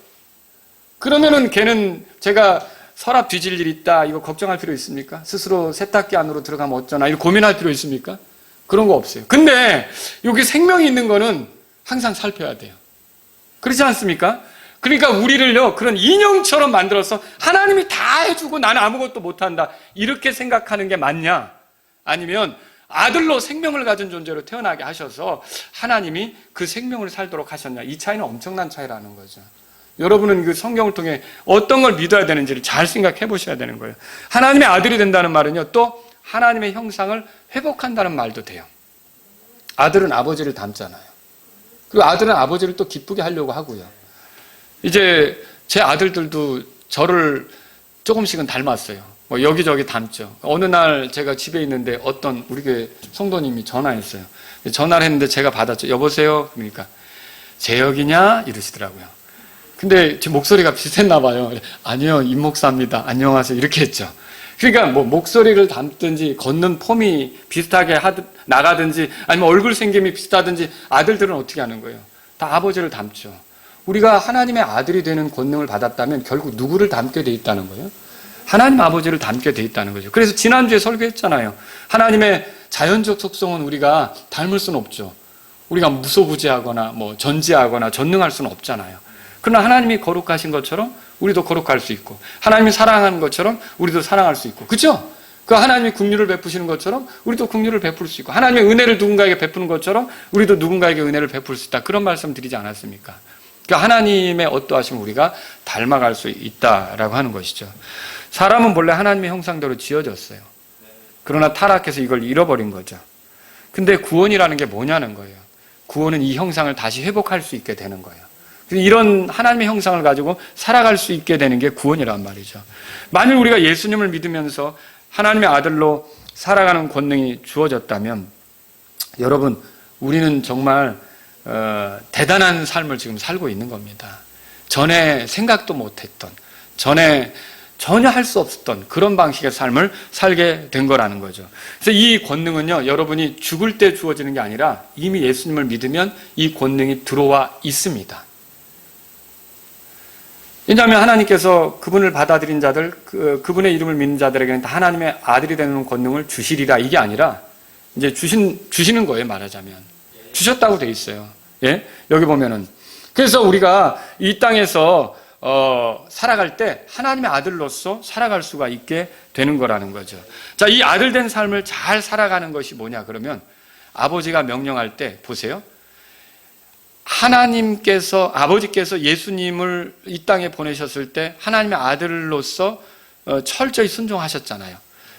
그러면은 걔는 제가 서랍 뒤질 일 있다, 이거 걱정할 필요 있습니까? 스스로 세탁기 안으로 들어가면 어쩌나, 이거 고민할 필요 있습니까? 그런 거 없어요. 근데 여기 생명이 있는 거는 항상 살펴야 돼요. 그렇지 않습니까? 그러니까 우리를요, 그런 인형처럼 만들어서 하나님이 다 해주고 나는 아무것도 못한다, 이렇게 생각하는 게 맞냐? 아니면 아들로 생명을 가진 존재로 태어나게 하셔서 하나님이 그 생명을 살도록 하셨냐? 이 차이는 엄청난 차이라는 거죠. 여러분은 그 성경을 통해 어떤 걸 믿어야 되는지를 잘 생각해 보셔야 되는 거예요. 하나님의 아들이 된다는 말은요, 또 하나님의 형상을 회복한다는 말도 돼요. 아들은 아버지를 닮잖아요. 그리고 아들은 아버지를 또 기쁘게 하려고 하고요. 이제 제 아들들도 저를 조금씩은 닮았어요. 뭐 여기저기 닮죠. 어느 날 제가 집에 있는데 어떤 우리 교회 성도님이 전화했어요. 전화를 했는데 제가 받았죠. 여보세요? 그러니까 재혁이냐? 이러시더라고요. 근데 제 목소리가 비슷했나 봐요. 아니요, 임 목사입니다. 안녕하세요. 이렇게 했죠. 그러니까 뭐 목소리를 닮든지 걷는 폼이 비슷하게 나가든지 아니면 얼굴 생김이 비슷하든지 아들들은 어떻게 하는 거예요? 다 아버지를 닮죠. 우리가 하나님의 아들이 되는 권능을 받았다면 결국 누구를 닮게 돼 있다는 거예요? 하나님 아버지를 닮게 돼 있다는 거죠. 그래서 지난주에 설교했잖아요. 하나님의 자연적 속성은 우리가 닮을 수는 없죠. 우리가 무소부지하거나 뭐 전지하거나 전능할 수는 없잖아요. 그러나 하나님이 거룩하신 것처럼 우리도 거룩할 수 있고, 하나님이 사랑하는 것처럼 우리도 사랑할 수 있고, 그렇죠? 그 하나님이 긍휼을 베푸시는 것처럼 우리도 긍휼을 베풀 수 있고, 하나님의 은혜를 누군가에게 베푸는 것처럼 우리도 누군가에게 은혜를 베풀 수 있다. 그런 말씀 드리지 않았습니까? 그러니까 하나님의 어떠하심을 우리가 닮아갈 수 있다라고 하는 것이죠. 사람은 본래 하나님의 형상대로 지어졌어요. 그러나 타락해서 이걸 잃어버린 거죠. 근데 구원이라는 게 뭐냐는 거예요. 구원은 이 형상을 다시 회복할 수 있게 되는 거예요. 이런 하나님의 형상을 가지고 살아갈 수 있게 되는 게 구원이란 말이죠. 만일 우리가 예수님을 믿으면서 하나님의 아들로 살아가는 권능이 주어졌다면 여러분, 우리는 정말 대단한 삶을 지금 살고 있는 겁니다. 전에 생각도 못했던, 전에 전혀 할 수 없었던 그런 방식의 삶을 살게 된 거라는 거죠. 그래서 이 권능은요, 여러분이 죽을 때 주어지는 게 아니라 이미 예수님을 믿으면 이 권능이 들어와 있습니다. 왜냐하면 하나님께서 그분을 받아들인 자들, 그분의 이름을 믿는 자들에게는 다 하나님의 아들이 되는 권능을 주시리라, 이게 아니라 이제 주시는 거예요, 말하자면. 주셨다고 돼 있어요. 예? 여기 보면은. 그래서 우리가 이 땅에서 살아갈 때 하나님의 아들로서 살아갈 수가 있게 되는 거라는 거죠. 자, 이 아들 된 삶을 잘 살아가는 것이 뭐냐 그러면 아버지가 명령할 때 보세요. 아버지께서 예수님을 이 땅에 보내셨을 때 하나님의 아들로서 철저히 순종하셨잖아요.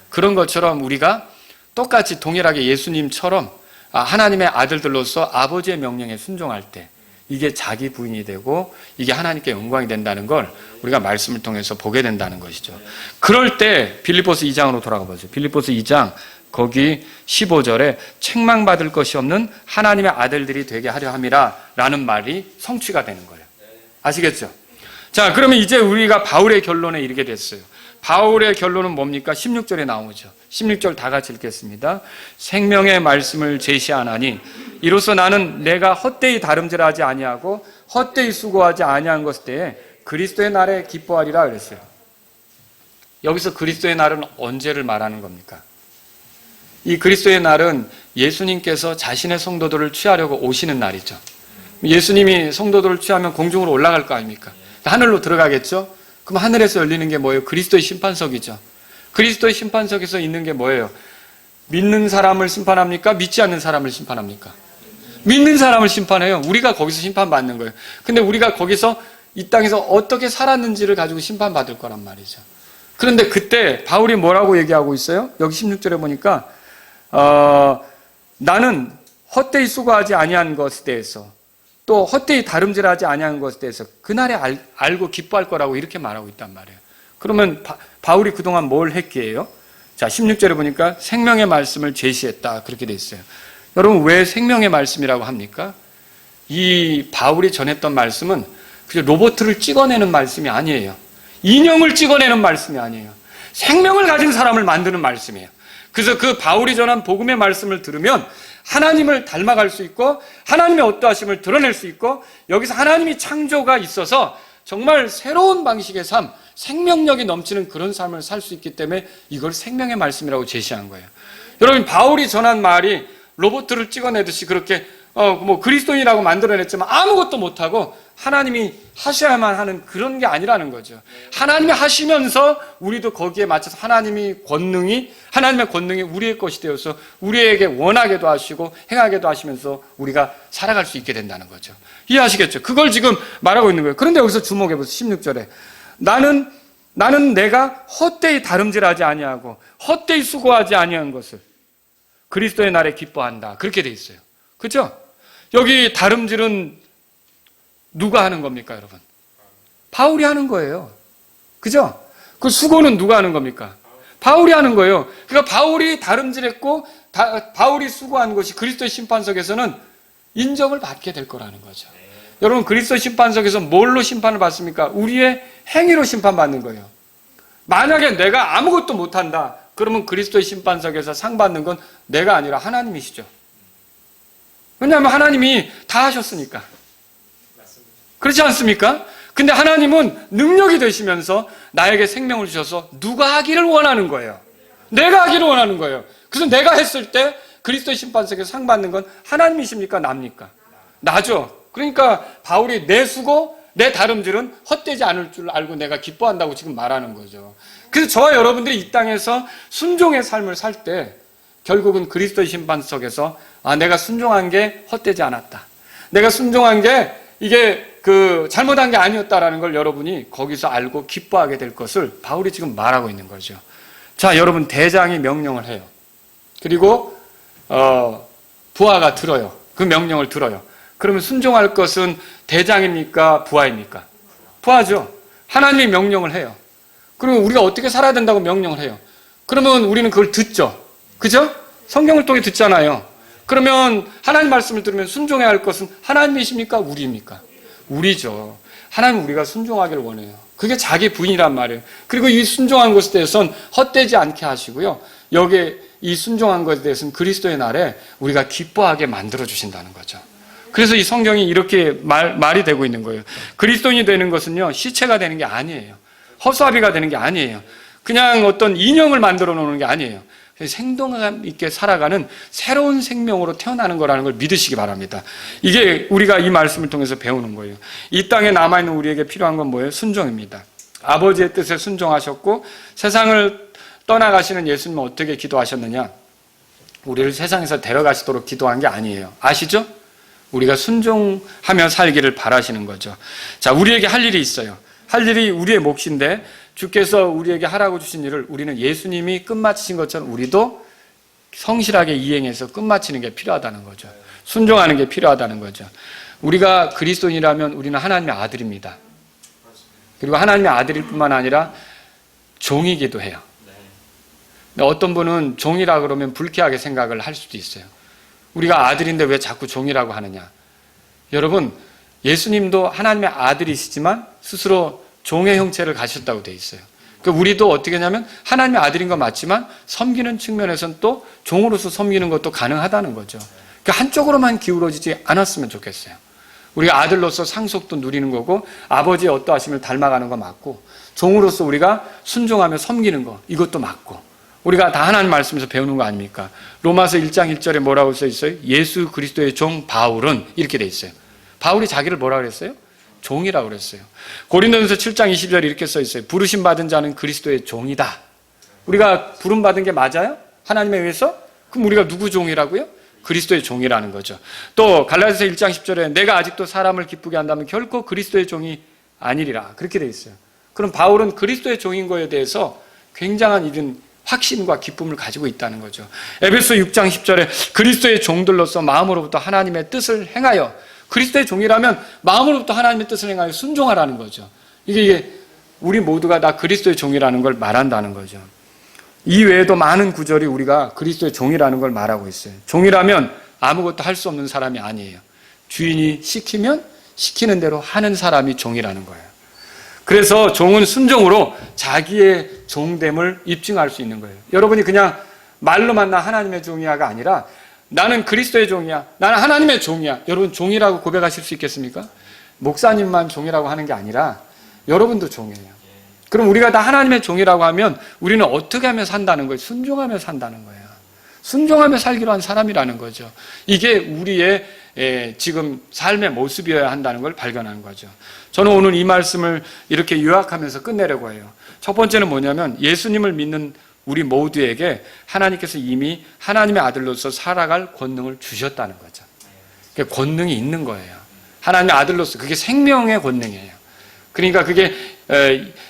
그런 것처럼 우리가 똑같이 동일하게 예수님처럼 하나님의 아들들로서 아버지의 명령에 순종할 때 이게 자기 부인이 되고 이게 하나님께 영광이 된다는 걸 우리가 말씀을 통해서 보게 된다는 것이죠. 그럴 때 빌립보서 2장으로 돌아가 보세요. 빌립보서 2장 거기 15절에 책망받을 것이 없는 하나님의 아들들이 되게 하려 함이라 라는 말이 성취가 되는 거예요. 아시겠죠? 자, 그러면 이제 우리가 바울의 결론에 이르게 됐어요. 바울의 결론은 뭡니까? 16절에 나오죠. 16절 다 같이 읽겠습니다. 생명의 말씀을 제시하나니 이로써 나는 내가 헛되이 다름질하지 아니하고 헛되이 수고하지 아니한 것에 대해 그리스도의 날에 기뻐하리라 그랬어요. 여기서 그리스도의 날은 언제를 말하는 겁니까? 이 그리스도의 날은 예수님께서 자신의 성도들을 취하려고 오시는 날이죠. 예수님이 성도들을 취하면 공중으로 올라갈 거 아닙니까? 하늘로 들어가겠죠? 그럼 하늘에서 열리는 게 뭐예요? 그리스도의 심판석이죠. 그리스도의 심판석에서 있는 게 뭐예요? 믿는 사람을 심판합니까? 믿지 않는 사람을 심판합니까? 믿는 사람을 심판해요. 우리가 거기서 심판받는 거예요. 근데 우리가 거기서 이 땅에서 어떻게 살았는지를 가지고 심판받을 거란 말이죠. 그런데 그때 바울이 뭐라고 얘기하고 있어요? 여기 16절에 보니까 나는 헛되이 수고하지 아니한 것에 대해서 또 헛되이 다름질하지 아니한 것에 대해서 그날에 알고 기뻐할 거라고 이렇게 말하고 있단 말이에요. 그러면 바울이 그동안 뭘 했기에요? 자, 16절에 보니까 생명의 말씀을 제시했다 그렇게 돼 있어요. 여러분, 왜 생명의 말씀이라고 합니까? 이 바울이 전했던 말씀은 그냥 로봇을 찍어내는 말씀이 아니에요. 인형을 찍어내는 말씀이 아니에요. 생명을 가진 사람을 만드는 말씀이에요. 그래서 그 바울이 전한 복음의 말씀을 들으면 하나님을 닮아갈 수 있고 하나님의 어떠하심을 드러낼 수 있고 여기서 하나님이 창조가 있어서 정말 새로운 방식의 삶, 생명력이 넘치는 그런 삶을 살 수 있기 때문에 이걸 생명의 말씀이라고 제시한 거예요. 여러분, 바울이 전한 말이 로봇을 찍어내듯이 그렇게 그리스도인이라고 만들어냈지만 아무것도 못하고 하나님이 하셔야만 하는 그런 게 아니라는 거죠. 하나님이 하시면서 우리도 거기에 맞춰서 하나님의 권능이 우리의 것이 되어서 우리에게 원하게도 하시고 행하게도 하시면서 우리가 살아갈 수 있게 된다는 거죠. 이해하시겠죠? 그걸 지금 말하고 있는 거예요. 그런데 여기서 주목해 보세요. 16절에 나는 내가 헛되이 다름질하지 아니하고 헛되이 수고하지 아니한 것을 그리스도의 날에 기뻐한다. 그렇게 돼 있어요. 그렇죠? 여기 다름질은 누가 하는 겁니까, 여러분? 바울이 하는 거예요. 그죠? 그 수고는 누가 하는 겁니까? 바울이 하는 거예요. 그러니까 바울이 다름질했고 바울이 수고한 것이 그리스도의 심판석에서는 인정을 받게 될 거라는 거죠. 여러분, 그리스도 심판석에서 뭘로 심판을 받습니까? 우리의 행위로 심판받는 거예요. 만약에 내가 아무것도 못한다, 그러면 그리스도의 심판석에서 상 받는 건 내가 아니라 하나님이시죠. 왜냐하면 하나님이 다 하셨으니까. 그렇지 않습니까? 근데 하나님은 능력이 되시면서 나에게 생명을 주셔서 누가 하기를 원하는 거예요. 내가 하기를 원하는 거예요. 그래서 내가 했을 때 그리스도의 심판석에서 상 받는 건 하나님이십니까? 납니까? 나죠. 그러니까 바울이 내 수고, 내 다름질은 헛되지 않을 줄 알고 내가 기뻐한다고 지금 말하는 거죠. 그래서 저와 여러분들이 이 땅에서 순종의 삶을 살 때 결국은 그리스도의 심판석에서 내가 순종한 게 헛되지 않았다. 내가 순종한 게 이게 잘못한 게 아니었다라는 걸 여러분이 거기서 알고 기뻐하게 될 것을 바울이 지금 말하고 있는 거죠. 자, 여러분, 대장이 명령을 해요. 그리고 부하가 들어요. 그 명령을 들어요. 그러면 순종할 것은 대장입니까? 부하입니까? 부하죠. 하나님이 명령을 해요. 그러면 우리가 어떻게 살아야 된다고 명령을 해요. 그러면 우리는 그걸 듣죠. 그죠? 성경을 통해 듣잖아요. 그러면 하나님 말씀을 들으면 순종해야 할 것은 하나님이십니까? 우리입니까? 우리죠. 하나님은 우리가 순종하기를 원해요. 그게 자기 부인이란 말이에요. 그리고 이 순종한 것에 대해서는 헛되지 않게 하시고요. 여기에 이 순종한 것에 대해서는 그리스도의 날에 우리가 기뻐하게 만들어 주신다는 거죠. 그래서 이 성경이 이렇게 말이 되고 있는 거예요. 그리스도인이 되는 것은요, 시체가 되는 게 아니에요. 허수아비가 되는 게 아니에요. 그냥 어떤 인형을 만들어 놓는 게 아니에요. 생동감 있게 살아가는 새로운 생명으로 태어나는 거라는 걸 믿으시기 바랍니다. 이게 우리가 이 말씀을 통해서 배우는 거예요. 이 땅에 남아있는 우리에게 필요한 건 뭐예요? 순종입니다. 아버지의 뜻에 순종하셨고 세상을 떠나가시는 예수님은 어떻게 기도하셨느냐? 우리를 세상에서 데려가시도록 기도한 게 아니에요. 아시죠? 우리가 순종하며 살기를 바라시는 거죠. 자, 우리에게 할 일이 있어요. 할 일이 우리의 몫인데 주께서 우리에게 하라고 주신 일을 우리는 예수님이 끝마치신 것처럼 우리도 성실하게 이행해서 끝마치는 게 필요하다는 거죠. 순종하는 게 필요하다는 거죠. 우리가 그리스도인이라면 우리는 하나님의 아들입니다. 그리고 하나님의 아들일 뿐만 아니라 종이기도 해요. 근데 어떤 분은 종이라 그러면 불쾌하게 생각을 할 수도 있어요. 우리가 아들인데 왜 자꾸 종이라고 하느냐. 여러분, 예수님도 하나님의 아들이시지만 스스로 종의 형체를 가셨다고 돼 있어요. 그러니까 우리도 어떻게 하냐면 하나님의 아들인 건 맞지만 섬기는 측면에서는 또 종으로서 섬기는 것도 가능하다는 거죠. 그러니까 한쪽으로만 기울어지지 않았으면 좋겠어요. 우리가 아들로서 상속도 누리는 거고 아버지의 어떠하심을 닮아가는 거 맞고 종으로서 우리가 순종하며 섬기는 거 이것도 맞고 우리가 다 하나님 말씀에서 배우는 거 아닙니까? 로마서 1장 1절에 뭐라고 써 있어요? 예수 그리스도의 종 바울은 이렇게 돼 있어요. 바울이 자기를 뭐라 그랬어요? 종이라고 그랬어요. 고린도전서 7장 20절에 이렇게 써 있어요. 부르심 받은 자는 그리스도의 종이다. 우리가 부름 받은 게 맞아요? 하나님에 의해서? 그럼 우리가 누구 종이라고요? 그리스도의 종이라는 거죠. 또 갈라디아서 1장 10절에 내가 아직도 사람을 기쁘게 한다면 결코 그리스도의 종이 아니리라. 그렇게 돼 있어요. 그럼 바울은 그리스도의 종인 거에 대해서 굉장한 이런 확신과 기쁨을 가지고 있다는 거죠. 에베소 6장 10절에 그리스도의 종들로서 마음으로부터 하나님의 뜻을 행하여 그리스도의 종이라면 마음으로부터 하나님의 뜻을 행하여 순종하라는 거죠. 이게 우리 모두가 다 그리스도의 종이라는 걸 말한다는 거죠. 이 외에도 많은 구절이 우리가 그리스도의 종이라는 걸 말하고 있어요. 종이라면 아무것도 할 수 없는 사람이 아니에요. 주인이 시키면 시키는 대로 하는 사람이 종이라는 거예요. 그래서 종은 순종으로 자기의 종됨을 입증할 수 있는 거예요. 여러분이 그냥 말로만 나 하나님의 종이야가 아니라 나는 그리스도의 종이야. 나는 하나님의 종이야. 여러분 종이라고 고백하실 수 있겠습니까? 목사님만 종이라고 하는 게 아니라 여러분도 종이에요. 그럼 우리가 다 하나님의 종이라고 하면 우리는 어떻게 하며 산다는 거예요? 순종하며 산다는 거예요. 순종하며 살기로 한 사람이라는 거죠. 이게 우리의 지금 삶의 모습이어야 한다는 걸 발견하는 거죠. 저는 오늘 이 말씀을 이렇게 요약하면서 끝내려고 해요. 첫 번째는 뭐냐면 예수님을 믿는 우리 모두에게 하나님께서 이미 하나님의 아들로서 살아갈 권능을 주셨다는 거죠. 그러니까 권능이 있는 거예요. 하나님의 아들로서 그게 생명의 권능이에요. 그러니까 그게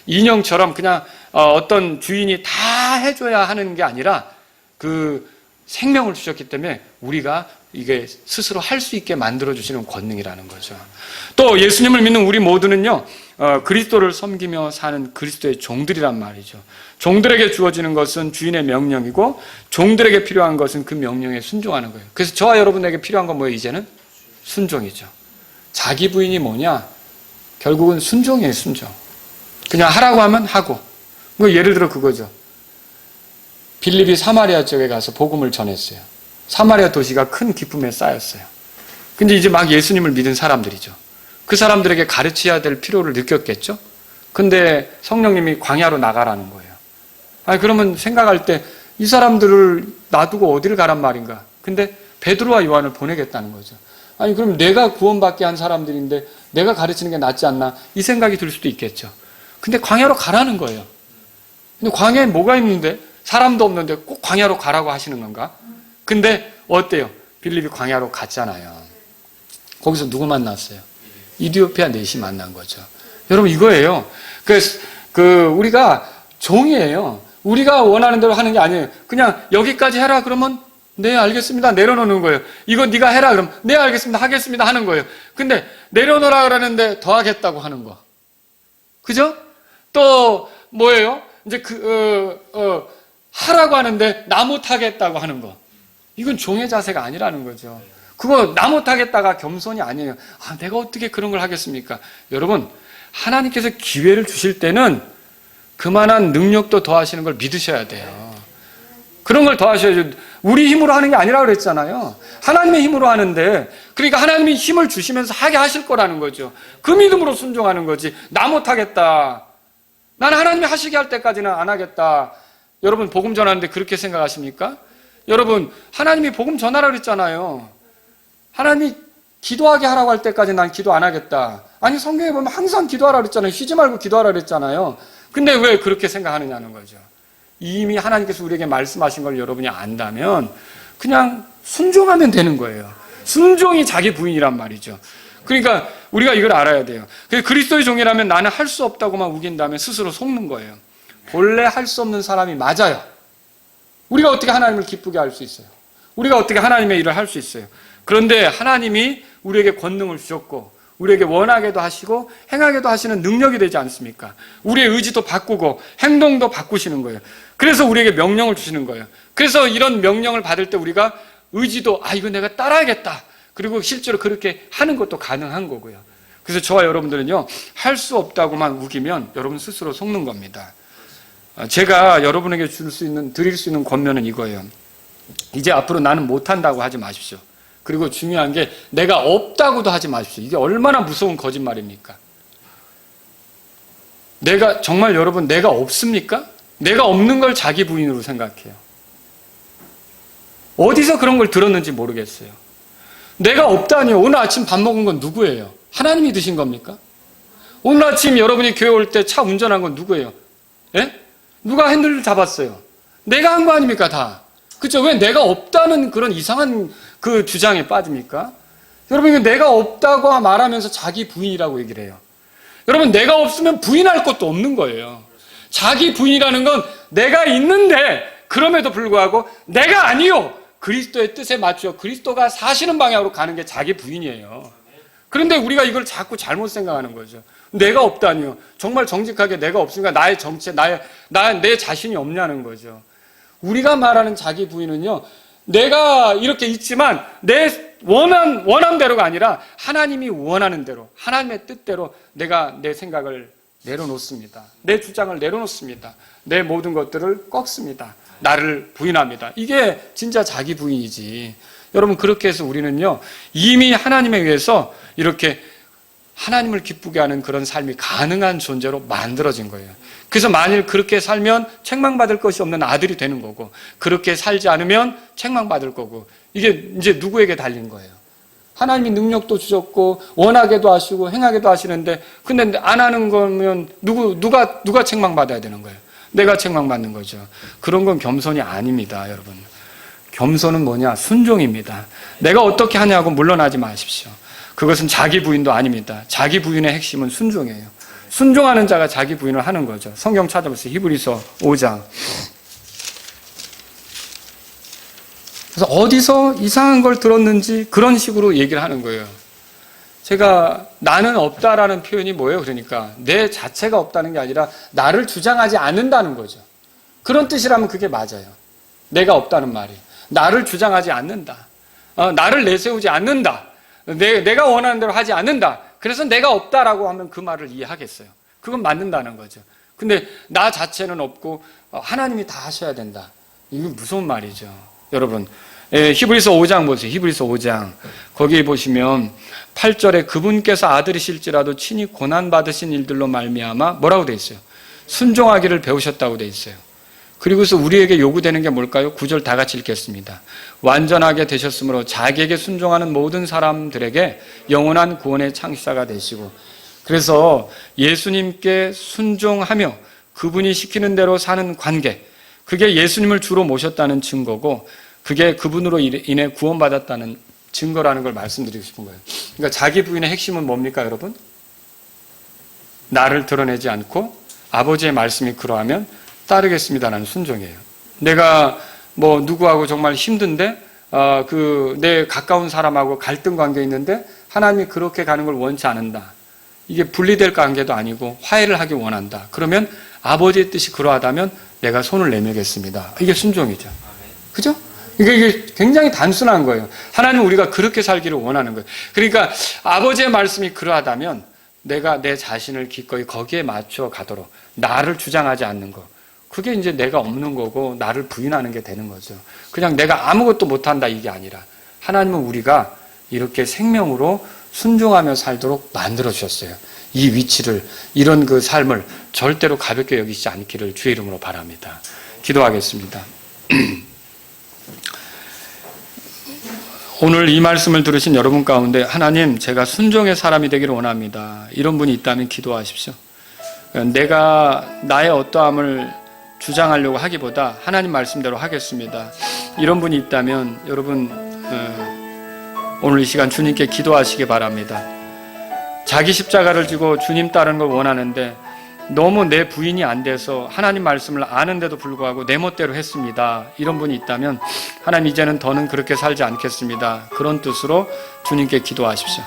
인형처럼 그냥 어떤 주인이 다 해줘야 하는 게 아니라 그 생명을 주셨기 때문에 우리가 이게 스스로 할 수 있게 만들어주시는 권능이라는 거죠. 또 예수님을 믿는 우리 모두는요, 그리스도를 섬기며 사는 그리스도의 종들이란 말이죠. 종들에게 주어지는 것은 주인의 명령이고 종들에게 필요한 것은 그 명령에 순종하는 거예요. 그래서 저와 여러분에게 필요한 건 뭐예요? 이제는 순종이죠. 자기 부인이 뭐냐? 결국은 순종이에요, 순종. 그냥 하라고 하면 하고. 뭐 예를 들어 그거죠. 빌립이 사마리아 쪽에 가서 복음을 전했어요. 사마리아 도시가 큰 기쁨에 쌓였어요. 근데 이제 막 예수님을 믿은 사람들이죠. 그 사람들에게 가르쳐야 될 필요를 느꼈겠죠? 근데 성령님이 광야로 나가라는 거예요. 아니, 그러면 생각할 때 이 사람들을 놔두고 어디를 가란 말인가? 근데 베드로와 요한을 보내겠다는 거죠. 아니, 그럼 내가 구원받게 한 사람들인데 내가 가르치는 게 낫지 않나? 이 생각이 들 수도 있겠죠. 근데 광야로 가라는 거예요. 근데 광야에 뭐가 있는데? 사람도 없는데 꼭 광야로 가라고 하시는 건가? 근데 어때요? 빌립이 광야로 갔잖아요. 거기서 누구 만났어요? 이디오피아 넷이 만난 거죠. 여러분 이거예요. 그래서 우리가 종이에요. 우리가 원하는 대로 하는 게 아니에요. 그냥 여기까지 해라 그러면 네, 알겠습니다. 내려놓는 거예요. 이거 네가 해라. 그럼 네, 알겠습니다. 하겠습니다. 하는 거예요. 근데 내려놓으라 그러는데 더 하겠다고 하는 거. 그죠? 또 뭐예요? 이제 하라고 하는데 나 못하겠다고 하는 거. 이건 종의 자세가 아니라는 거죠. 그거 나 못하겠다가 겸손이 아니에요. 아, 내가 어떻게 그런 걸 하겠습니까? 여러분, 하나님께서 기회를 주실 때는 그만한 능력도 더하시는 걸 믿으셔야 돼요. 그런 걸 더하셔야죠. 우리 힘으로 하는 게 아니라 그랬잖아요. 하나님의 힘으로 하는데, 그러니까 하나님이 힘을 주시면서 하게 하실 거라는 거죠. 그 믿음으로 순종하는 거지. 나 못하겠다. 나는 하나님이 하시게 할 때까지는 안 하겠다. 여러분 복음 전하는데 그렇게 생각하십니까? 여러분 하나님이 복음 전하라고 그랬잖아요. 하나님이 기도하게 하라고 할 때까지 난 기도 안 하겠다. 아니 성경에 보면 항상 기도하라고 그랬잖아요. 쉬지 말고 기도하라고 그랬잖아요. 근데 왜 그렇게 생각하느냐는 거죠. 이미 하나님께서 우리에게 말씀하신 걸 여러분이 안다면 그냥 순종하면 되는 거예요. 순종이 자기 부인이란 말이죠. 그러니까 우리가 이걸 알아야 돼요. 그리스도의 종이라면 나는 할 수 없다고만 우긴다면 스스로 속는 거예요. 본래 할 수 없는 사람이 맞아요. 우리가 어떻게 하나님을 기쁘게 할 수 있어요? 우리가 어떻게 하나님의 일을 할 수 있어요? 그런데 하나님이 우리에게 권능을 주셨고 우리에게 원하게도 하시고 행하게도 하시는 능력이 되지 않습니까? 우리의 의지도 바꾸고 행동도 바꾸시는 거예요. 그래서 우리에게 명령을 주시는 거예요. 그래서 이런 명령을 받을 때 우리가 의지도 이거 내가 따라야겠다. 그리고 실제로 그렇게 하는 것도 가능한 거고요. 그래서 저와 여러분들은요, 할 수 없다고만 우기면 여러분 스스로 속는 겁니다. 제가 여러분에게 드릴 수 있는 권면은 이거예요. 이제 앞으로 나는 못한다고 하지 마십시오. 그리고 중요한 게 내가 없다고도 하지 마십시오. 이게 얼마나 무서운 거짓말입니까? 정말 여러분 내가 없습니까? 내가 없는 걸 자기 부인으로 생각해요. 어디서 그런 걸 들었는지 모르겠어요. 내가 없다니요. 오늘 아침 밥 먹은 건 누구예요? 하나님이 드신 겁니까? 오늘 아침 여러분이 교회 올 때 차 운전한 건 누구예요? 예? 누가 핸들을 잡았어요? 내가 한 거 아닙니까 다? 그렇죠? 왜 내가 없다는 그런 이상한 그 주장에 빠집니까? 여러분 이거 내가 없다고 말하면서 자기 부인이라고 얘기를 해요. 여러분 내가 없으면 부인할 것도 없는 거예요. 자기 부인이라는 건 내가 있는데 그럼에도 불구하고 내가 아니요. 그리스도의 뜻에 맞춰 그리스도가 사시는 방향으로 가는 게 자기 부인이에요. 그런데 우리가 이걸 자꾸 잘못 생각하는 거죠. 내가 없다니요. 정말 정직하게 내가 없으니까 나의 정체, 내 자신이 없냐는 거죠. 우리가 말하는 자기 부인은요, 내가 이렇게 있지만 내 원함대로가 아니라 하나님이 원하는 대로, 하나님의 뜻대로 내가 내 생각을 내려놓습니다. 내 주장을 내려놓습니다. 내 모든 것들을 꺾습니다. 나를 부인합니다. 이게 진짜 자기 부인이지. 여러분 그렇게 해서 우리는요 이미 하나님에 의해서 이렇게 하나님을 기쁘게 하는 그런 삶이 가능한 존재로 만들어진 거예요. 그래서 만일 그렇게 살면 책망받을 것이 없는 아들이 되는 거고 그렇게 살지 않으면 책망받을 거고 이게 이제 누구에게 달린 거예요? 하나님이 능력도 주셨고 원하게도 하시고 행하게도 하시는데 근데 안 하는 거면 누가 책망받아야 되는 거예요? 내가 책망받는 거죠. 그런 건 겸손이 아닙니다, 여러분. 겸손은 뭐냐? 순종입니다. 내가 어떻게 하냐고 물러나지 마십시오. 그것은 자기 부인도 아닙니다. 자기 부인의 핵심은 순종이에요. 순종하는 자가 자기 부인을 하는 거죠. 성경 찾아보세요. 히브리서 5장. 그래서 어디서 이상한 걸 들었는지 그런 식으로 얘기를 하는 거예요. 제가 나는 없다라는 표현이 뭐예요? 그러니까 내 자체가 없다는 게 아니라 나를 주장하지 않는다는 거죠. 그런 뜻이라면 그게 맞아요. 내가 없다는 말이. 나를 주장하지 않는다. 나를 내세우지 않는다. 내가 원하는 대로 하지 않는다. 그래서 내가 없다라고 하면 그 말을 이해하겠어요. 그건 맞는다는 거죠. 근데 나 자체는 없고 하나님이 다 하셔야 된다. 이건 무서운 말이죠. 여러분 히브리서 5장 보세요. 히브리서 5장 거기 보시면 8절에 그분께서 아들이실지라도 친히 고난받으신 일들로 말미암아 뭐라고 돼 있어요? 순종하기를 배우셨다고 돼 있어요. 그리고서 우리에게 요구되는 게 뭘까요? 9절 다 같이 읽겠습니다. 완전하게 되셨으므로 자기에게 순종하는 모든 사람들에게 영원한 구원의 창시자가 되시고 그래서 예수님께 순종하며 그분이 시키는 대로 사는 관계 그게 예수님을 주로 모셨다는 증거고 그게 그분으로 인해 구원받았다는 증거라는 걸 말씀드리고 싶은 거예요. 그러니까 자기 부인의 핵심은 뭡니까 여러분? 나를 드러내지 않고 아버지의 말씀이 그러하면 따르겠습니다라는 순종이에요. 내가 뭐 누구하고 정말 힘든데 내 가까운 사람하고 갈등 관계 있는데 하나님이 그렇게 가는 걸 원치 않는다. 이게 분리될 관계도 아니고 화해를 하기 원한다. 그러면 아버지의 뜻이 그러하다면 내가 손을 내밀겠습니다. 이게 순종이죠. 그죠? 이게 굉장히 단순한 거예요. 하나님은 우리가 그렇게 살기를 원하는 거예요. 그러니까 아버지의 말씀이 그러하다면 내가 내 자신을 기꺼이 거기에 맞춰 가도록 나를 주장하지 않는 거. 그게 이제 내가 없는 거고 나를 부인하는 게 되는 거죠. 그냥 내가 아무것도 못한다 이게 아니라 하나님은 우리가 이렇게 생명으로 순종하며 살도록 만들어 주셨어요. 이 위치를, 이런 그 삶을 절대로 가볍게 여기지 않기를 주의 이름으로 바랍니다. 기도하겠습니다. 오늘 이 말씀을 들으신 여러분 가운데 하나님, 제가 순종의 사람이 되기를 원합니다. 이런 분이 있다면 기도하십시오. 내가 나의 어떠함을 주장하려고 하기보다 하나님 말씀대로 하겠습니다. 이런 분이 있다면 여러분 오늘 이 시간 주님께 기도하시기 바랍니다. 자기 십자가를 지고 주님 따르는 걸 원하는데 너무 내 부인이 안 돼서 하나님 말씀을 아는데도 불구하고 내 멋대로 했습니다. 이런 분이 있다면 하나님, 이제는 더는 그렇게 살지 않겠습니다. 그런 뜻으로 주님께 기도하십시오.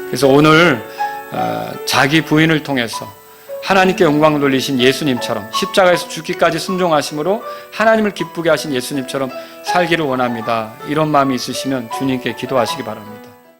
그래서 오늘 자기 부인을 통해서 하나님께 영광을 돌리신 예수님처럼 십자가에서 죽기까지 순종하심으로 하나님을 기쁘게 하신 예수님처럼 살기를 원합니다. 이런 마음이 있으시면 주님께 기도하시기 바랍니다.